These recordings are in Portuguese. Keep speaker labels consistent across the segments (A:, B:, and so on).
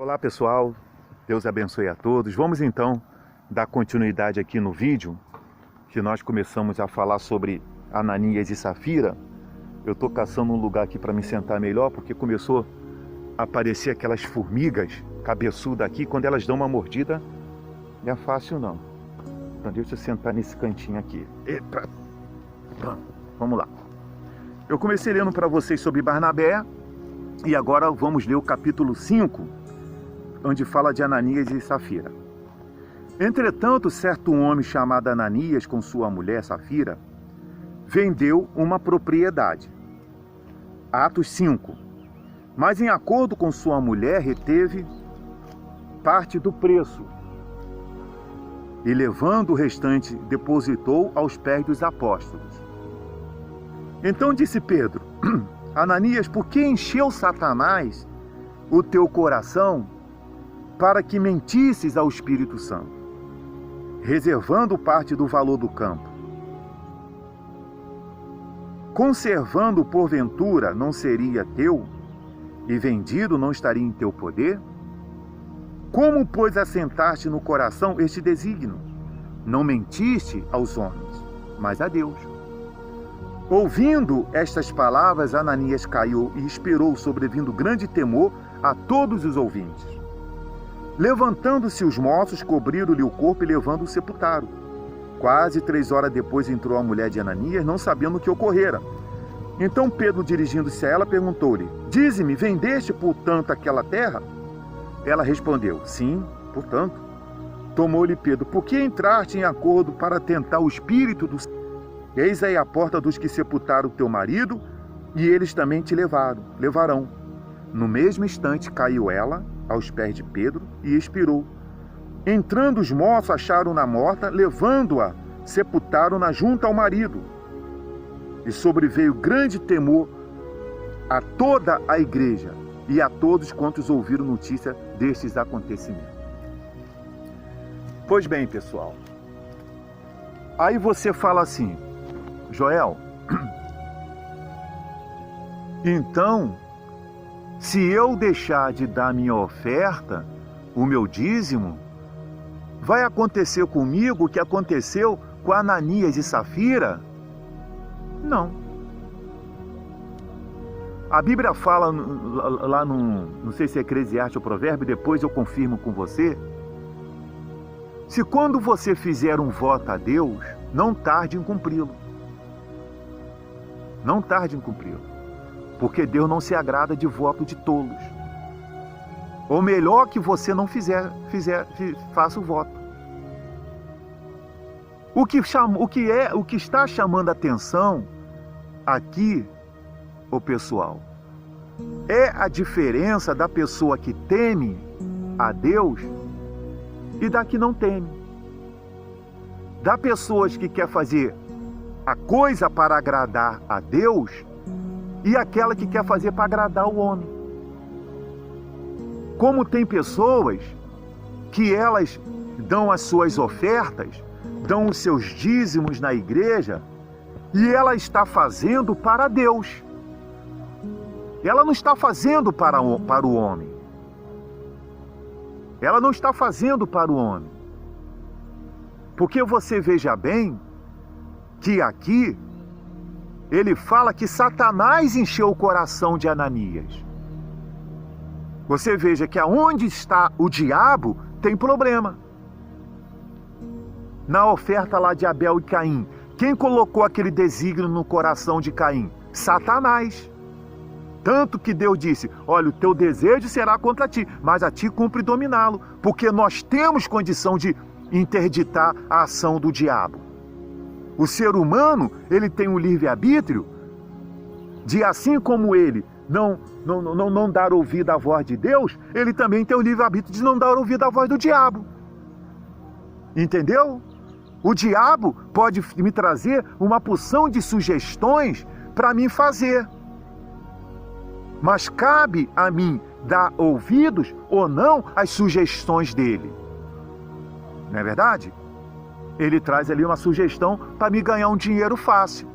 A: Olá pessoal, Deus abençoe a todos. Vamos então dar continuidade aqui no vídeo que nós começamos a falar sobre Ananias e Safira. Eu estou caçando um lugar aqui para me sentar melhor, porque começou a aparecer aquelas formigas cabeçudas aqui. Quando elas dão uma mordida, não é fácil não. Então deixa eu sentar nesse cantinho aqui. Epa. Vamos lá. Eu comecei lendo para vocês sobre Barnabé e agora vamos ler o capítulo 5, onde fala de Ananias e Safira. Entretanto, certo homem chamado Ananias, com sua mulher Safira, vendeu uma propriedade. Atos 5. Mas em acordo com sua mulher, reteve parte do preço e, levando o restante, depositou aos pés dos apóstolos. Então disse Pedro: Ananias, por que encheu Satanás o teu coração para que mentisses ao Espírito Santo, reservando parte do valor do campo? Conservando porventura não seria teu, e vendido não estaria em teu poder? Como, pois, assentaste no coração este desígnio? Não mentiste aos homens, mas a Deus. Ouvindo estas palavras, Ananias caiu e expirou, sobrevindo grande temor a todos os ouvintes. Levantando-se os moços, cobriram-lhe o corpo e levando-o sepultaram. Quase 3 horas depois entrou a mulher de Ananias, não sabendo o que ocorrera. Então Pedro, dirigindo-se a ela, perguntou-lhe: Dize-me, vendeste, portanto, aquela terra? Ela respondeu: Sim, portanto. Tomou-lhe Pedro: Por que entraste em acordo para tentar o espírito do... Eis aí a porta dos que sepultaram teu marido, e eles também te levarão. No mesmo instante caiu ela aos pés de Pedro e expirou. Entrando os moços, acharam-na morta, levando-a, sepultaram-na junto ao marido. E sobreveio grande temor a toda a igreja e a todos quantos ouviram notícia destes acontecimentos. Pois bem, pessoal, aí você fala assim: Joel, então, se eu deixar de dar minha oferta, o meu dízimo, vai acontecer comigo o que aconteceu com Ananias e Safira? Não. A Bíblia fala lá não sei se é Eclesiastes ou Provérbio, depois eu confirmo com você. Se quando você fizer um voto a Deus, não tarde em cumpri-lo. Não tarde em cumpri-lo. Porque Deus não se agrada de voto de tolos. Ou melhor, que você não faça o voto. O que está chamando a atenção aqui, o pessoal, é a diferença da pessoa que teme a Deus e da que não teme. Da pessoas que quer fazer a coisa para agradar a Deus e aquela que quer fazer para agradar o homem. Como tem pessoas que elas dão as suas ofertas, dão os seus dízimos na igreja e ela está fazendo para Deus. Ela não está fazendo para o homem. Ela não está fazendo para o homem. Porque você veja bem que aqui ele fala que Satanás encheu o coração de Ananias. Você veja que aonde está o diabo tem problema. Na oferta lá de Abel e Caim, quem colocou aquele desígnio no coração de Caim? Satanás. Tanto que Deus disse: olha, o teu desejo será contra ti, mas a ti cumpre dominá-lo, porque nós temos condição de interditar a ação do diabo. O ser humano, ele tem um livre-arbítrio de, assim como ele não dar ouvido à voz de Deus, ele também tem o livre-arbítrio de não dar ouvido à voz do diabo. Entendeu? O diabo pode me trazer uma porção de sugestões para mim fazer. Mas cabe a mim dar ouvidos ou não às sugestões dele. Não é verdade? Ele traz ali uma sugestão para me ganhar um dinheiro fácil.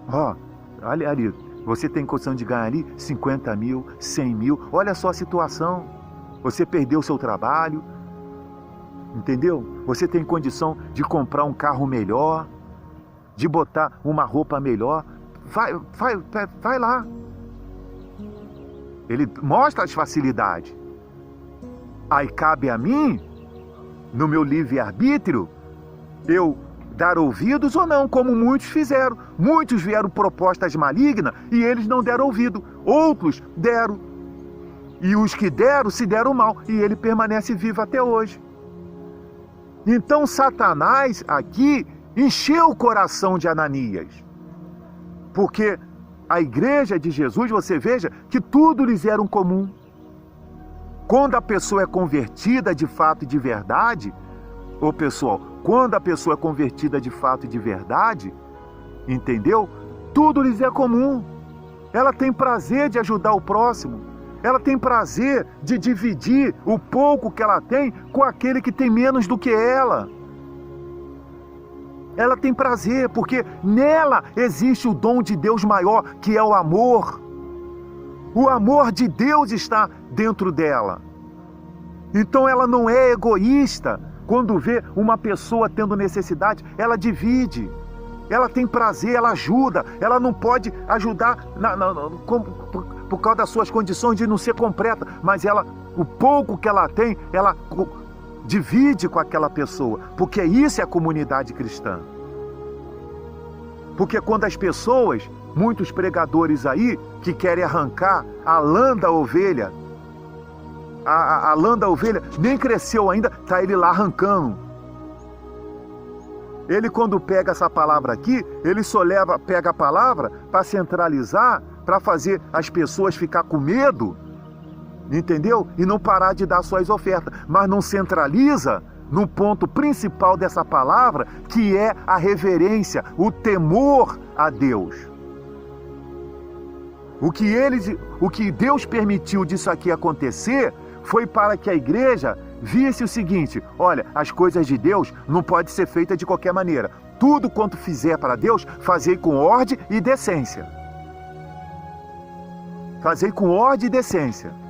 A: Ó, ali, Você tem condição de ganhar ali 50 mil, 100 mil. Olha só a situação. Você perdeu o seu trabalho. Entendeu? Você tem condição de comprar um carro melhor, de botar uma roupa melhor. Vai lá. Ele mostra as facilidades. Aí cabe a mim, no meu livre-arbítrio, eu dar ouvidos ou não, como muitos fizeram. Muitos vieram propostas malignas e eles não deram ouvido. Outros deram. E os que deram, se deram mal. E ele permanece vivo até hoje. Então Satanás aqui encheu o coração de Ananias. Porque a igreja de Jesus, você veja que tudo lhes era um comum. Quando a pessoa é convertida de fato e de verdade, pessoal, quando a pessoa é convertida de fato e de verdade, entendeu? Tudo lhes é comum. Ela tem prazer de ajudar o próximo. Ela tem prazer de dividir o pouco que ela tem com aquele que tem menos do que ela. Ela tem prazer, porque nela existe o dom de Deus maior, que é o amor. O amor de Deus está dentro dela. Então ela não é egoísta. Quando vê uma pessoa tendo necessidade, ela divide. Ela tem prazer, ela ajuda. Ela não pode ajudar por causa das suas condições de não ser completa. Mas o pouco que ela tem, ela divide com aquela pessoa. Porque isso é a comunidade cristã. Porque quando as pessoas, muitos pregadores aí, que querem arrancar a lã da ovelha, a lã da ovelha nem cresceu ainda, está ele lá arrancando. Ele, quando pega essa palavra aqui, ele só pega a palavra para centralizar, para fazer as pessoas ficar com medo, entendeu? E não parar de dar suas ofertas, mas não centraliza no ponto principal dessa palavra, que é a reverência, o temor a Deus. O que Deus permitiu disso aqui acontecer foi para que a igreja visse o seguinte: olha, as coisas de Deus não podem ser feitas de qualquer maneira. Tudo quanto fizer para Deus, fazei com ordem e decência. Fazei com ordem e decência.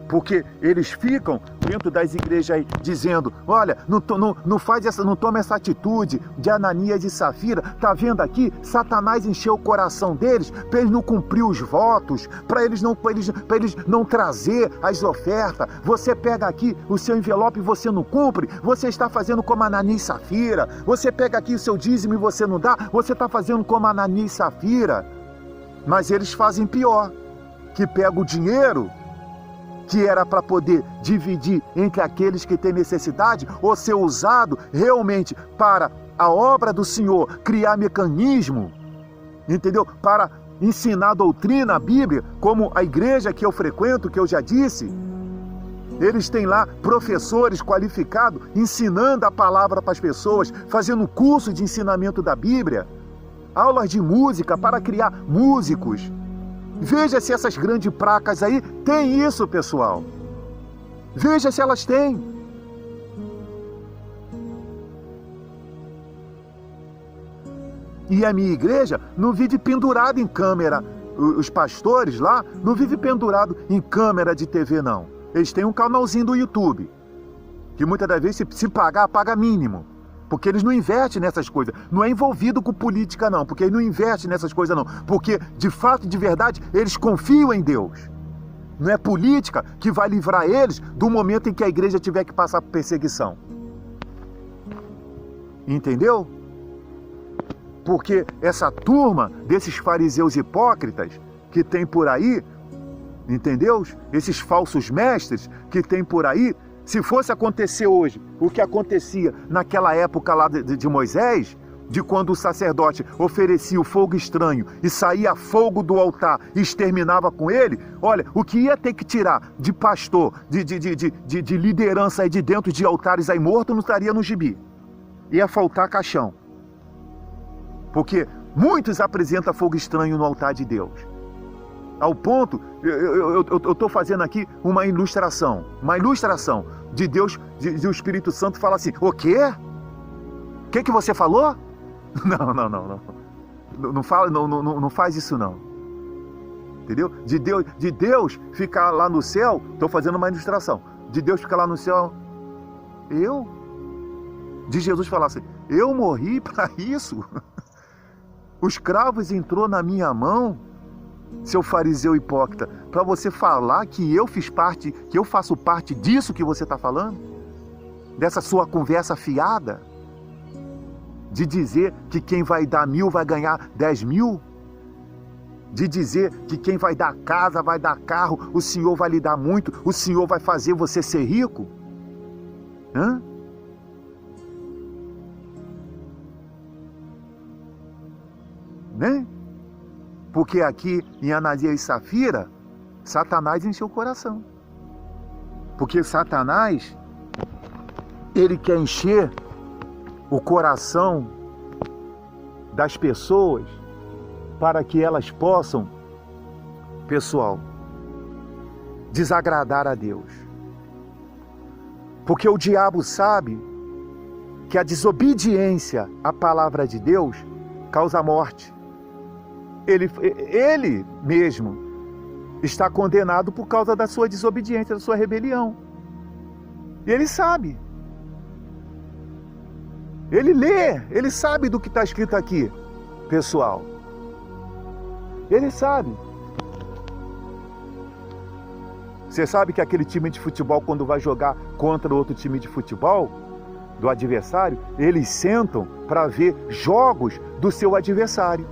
A: Porque eles ficam dentro das igrejas aí dizendo: olha, não toma essa atitude de Ananias e Safira. Tá vendo aqui? Satanás encheu o coração deles para eles não cumprir os votos, para eles não trazer as ofertas. Você pega aqui o seu envelope e você não cumpre, você está fazendo como Ananias e Safira. Você pega aqui o seu dízimo e você não dá, você está fazendo como Ananias e Safira. Mas eles fazem pior, que pega o dinheiro que era para poder dividir entre aqueles que têm necessidade, ou ser usado realmente para a obra do Senhor, criar mecanismo, entendeu? Para ensinar a doutrina, a Bíblia, como a igreja que eu frequento, que eu já disse. Eles têm lá professores qualificados, ensinando a palavra para as pessoas, fazendo curso de ensinamento da Bíblia, aulas de música para criar músicos. Veja se essas grandes placas aí têm isso, pessoal. Veja se elas têm. E a minha igreja não vive pendurada em câmera. Os pastores lá não vivem pendurado em câmera de TV, não. Eles têm um canalzinho do YouTube, que muitas das vezes, se pagar, paga mínimo. Porque eles não investem nessas coisas. Não é envolvido com política, não. Porque eles não investem nessas coisas, não. Porque, de fato, de verdade, eles confiam em Deus. Não é política que vai livrar eles do momento em que a igreja tiver que passar por perseguição. Entendeu? Porque essa turma desses fariseus hipócritas que tem por aí, entendeu? Esses falsos mestres que tem por aí, se fosse acontecer hoje o que acontecia naquela época lá de Moisés, de quando o sacerdote oferecia o fogo estranho e saía fogo do altar e exterminava com ele, olha, o que ia ter que tirar de pastor, de liderança aí de dentro de altares aí morto, não estaria no gibi. Ia faltar caixão. Porque muitos apresentam fogo estranho no altar de Deus. Ao ponto, eu estou fazendo aqui uma ilustração de Deus, de o Espírito Santo fala assim: o quê? O que você falou? Não. Não faz isso não. Entendeu? De Deus ficar lá no céu, estou fazendo uma ilustração. De Deus ficar lá no céu, de Jesus falar assim, eu morri para isso. Os cravos entrou na minha mão, seu fariseu hipócrita, para você falar que eu fiz parte, que eu faço parte disso que você está falando? Dessa sua conversa fiada? De dizer que quem vai dar 1.000 vai ganhar 10.000? De dizer que quem vai dar casa, vai dar carro, o Senhor vai lhe dar muito, o Senhor vai fazer você ser rico? Hã? Né? Porque aqui em Ananias e Safira, Satanás encheu o coração. Porque Satanás, ele quer encher o coração das pessoas para que elas possam, pessoal, desagradar a Deus. Porque o diabo sabe que a desobediência à palavra de Deus causa morte. Ele mesmo está condenado por causa da sua desobediência, da sua rebelião. E ele sabe. Ele lê, ele sabe do que está escrito aqui, pessoal. Ele sabe. Você sabe que aquele time de futebol, quando vai jogar contra outro time de futebol, do adversário, eles sentam para ver jogos do seu adversário.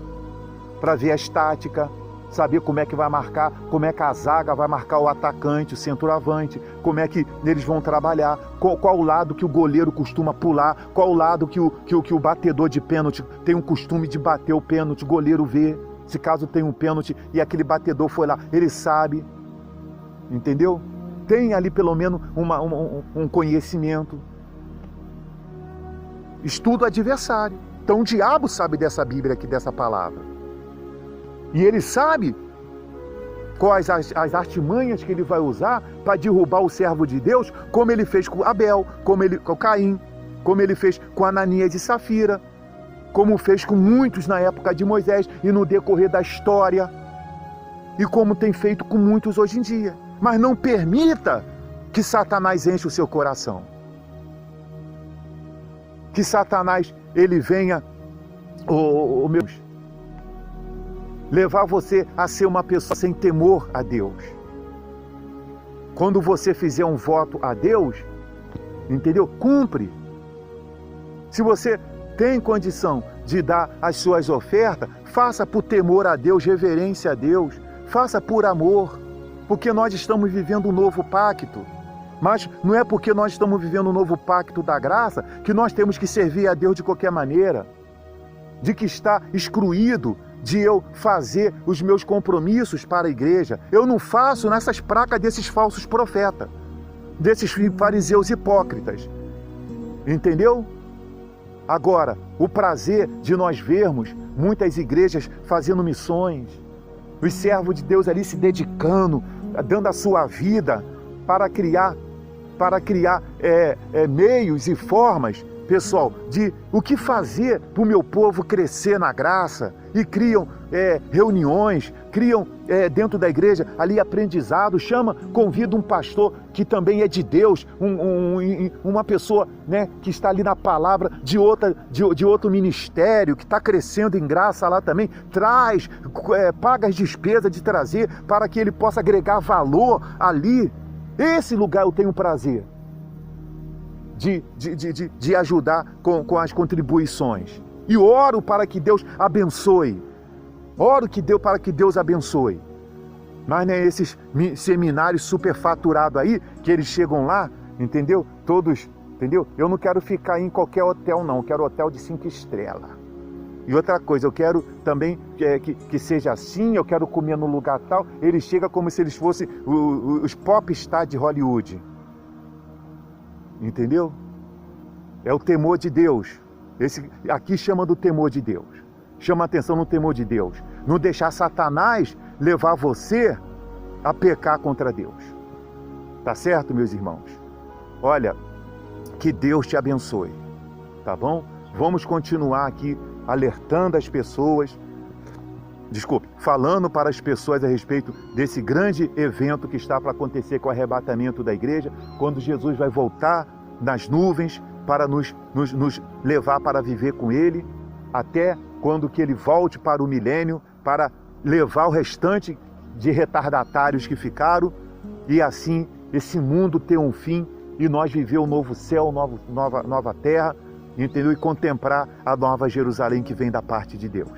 A: Para ver as táticas, saber como é que vai marcar, como é que a zaga vai marcar o atacante, o centroavante, como é que eles vão trabalhar, qual o lado que o goleiro costuma pular, qual o lado que o batedor de pênalti tem um costume de bater o pênalti, o goleiro vê, se caso tem um pênalti e aquele batedor foi lá, ele sabe, entendeu? Tem ali pelo menos um conhecimento. Estuda o adversário. Então o diabo sabe dessa Bíblia aqui, dessa palavra. E ele sabe quais as artimanhas que ele vai usar para derrubar o servo de Deus, como ele fez com Abel, com Caim, como ele fez com Ananias e Safira, como fez com muitos na época de Moisés e no decorrer da história, e como tem feito com muitos hoje em dia. Mas não permita que Satanás enche o seu coração. Que Satanás, ele venha, levar você a ser uma pessoa sem temor a Deus. Quando você fizer um voto a Deus, entendeu? Cumpre. Se você tem condição de dar as suas ofertas, faça por temor a Deus, reverência a Deus, faça por amor, porque nós estamos vivendo um novo pacto. Mas não é porque nós estamos vivendo um novo pacto da graça que nós temos que servir a Deus de qualquer maneira, de que está excluído de eu fazer os meus compromissos para a igreja. Eu não faço nessas placas desses falsos profetas, desses fariseus hipócritas. Entendeu? Agora, o prazer de nós vermos muitas igrejas fazendo missões, os servos de Deus ali se dedicando, dando a sua vida para criar meios e formas, pessoal, de o que fazer para o meu povo crescer na graça, e criam reuniões, criam dentro da igreja ali aprendizado, convida um pastor que também é de Deus, uma pessoa, né, que está ali na palavra de outro ministério, que está crescendo em graça lá também, traz, paga as despesas de trazer para que ele possa agregar valor ali. Esse lugar eu tenho prazer de ajudar com as contribuições. E oro para que Deus abençoe. Para que Deus abençoe. Mas não é esses seminários superfaturados aí, que eles chegam lá, entendeu? Todos, entendeu? Eu não quero ficar em qualquer hotel não, eu quero hotel de 5 estrelas. E outra coisa, eu quero também que seja assim, eu quero comer no lugar tal. Eles chegam como se eles fossem os popstars de Hollywood. Entendeu? É o temor de Deus. Esse aqui chama do temor de Deus. Chama atenção no temor de Deus. Não deixar Satanás levar você a pecar contra Deus. Tá certo, meus irmãos? Olha, que Deus te abençoe. Tá bom? Vamos continuar aqui alertando as pessoas falando para as pessoas a respeito desse grande evento que está para acontecer com o arrebatamento da igreja, quando Jesus vai voltar nas nuvens para nos levar para viver com Ele, até quando que Ele volte para o milênio, para levar o restante de retardatários que ficaram, e assim esse mundo ter um fim e nós viver um novo céu, nova terra, entendeu? E contemplar a nova Jerusalém que vem da parte de Deus.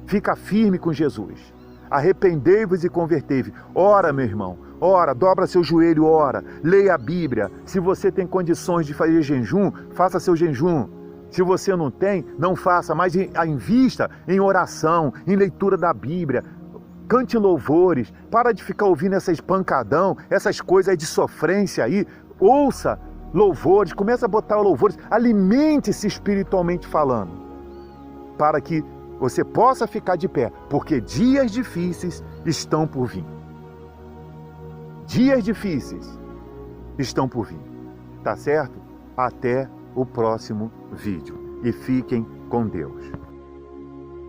A: Fica firme com Jesus. Arrependei-vos e convertei-vos. Ora, meu irmão, ora, dobra seu joelho, ora, leia a Bíblia. Se você tem condições de fazer jejum, faça seu jejum. Se você não tem, não faça, mas invista em oração, em leitura da Bíblia. Cante louvores, para de ficar ouvindo essas pancadão, essas coisas aí de sofrência aí. Ouça louvores, começa a botar louvores, alimente-se espiritualmente falando, para que você possa ficar de pé, porque dias difíceis estão por vir. Dias difíceis estão por vir, tá certo? Até o próximo vídeo e fiquem com Deus.